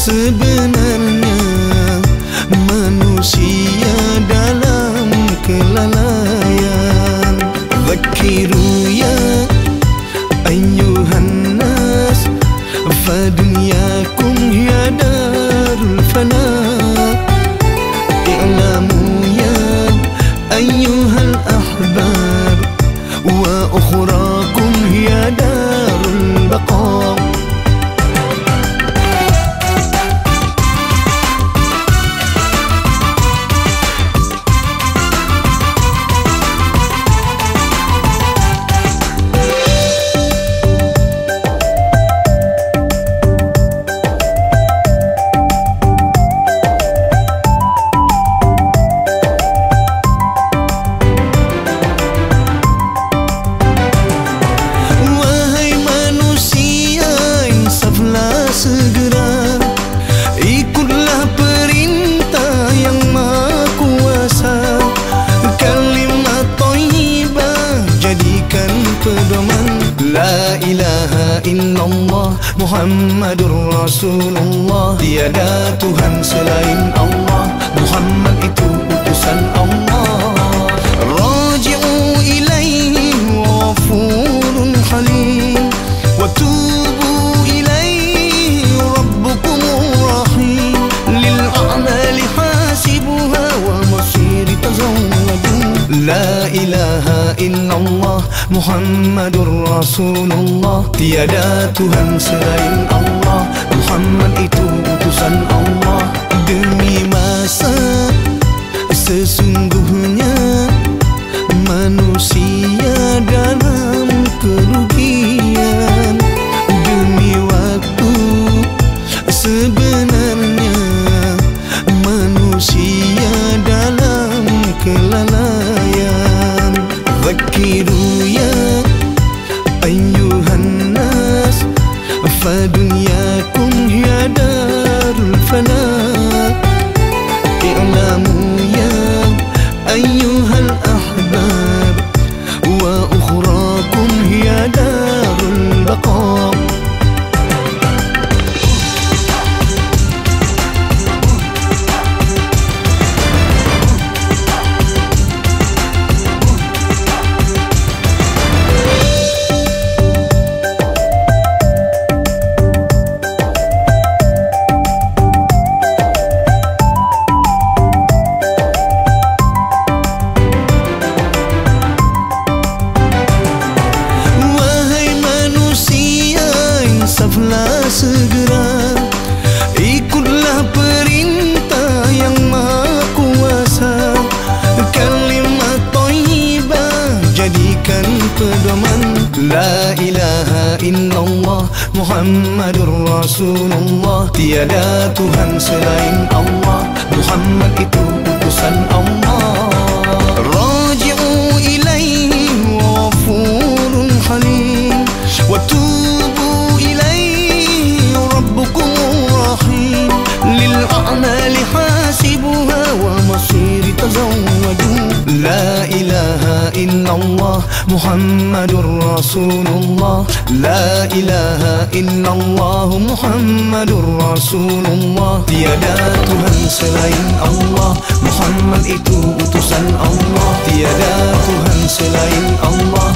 Sebenarnya manusia dalam kelalaian. Zakiru ya ayyuhan nas, fadunyakum ya darul fana. I'lamu ya ayyuhal ahbab, wa ukhrakum ya darul baqa. Segera ikutlah perintah yang Maha Kuasa. Kalimat thayyibah jadikan pedoman. La ilaha illallah Muhammadur Rasulullah. Tiada Tuhan selain Allah, Muhammad itu utusan Allah. Raji'u ilaihi ghafurun halim, wa tubu La ilaha illallah Muhammadur Rasulullah. Tiada Tuhan selain Allah, Muhammad itu utusan Allah. Demi masa sesungguhnya manusia dalam kerugian. Demi waktu sebenarnya manusia dalam kelalaian. Zakiru ya ayyuhan nas, fadunyakum ya darul fana. I'lamu ya ayyuhal ahbab, wa ukhrakum ya darul baqa. Segera ikutlah perintah yang Maha Kuasa. Kalimat thayyibah jadikan pedoman. La ilaha illallah Muhammadur Rasulullah. Tiada Tuhan selain Allah, Muhammad itu utusan Allah. Raji'u ilaihi ghafurun halim, wa tubu للأعمال حاسبها ومصير تزودوا. لا إله إلا الله محمد رسول الله. لا إله إلا الله محمد رسول الله. Tiada Tuhan selain Allah, Muhammad itu utusan Allah. Tiada Tuhan selain Allah,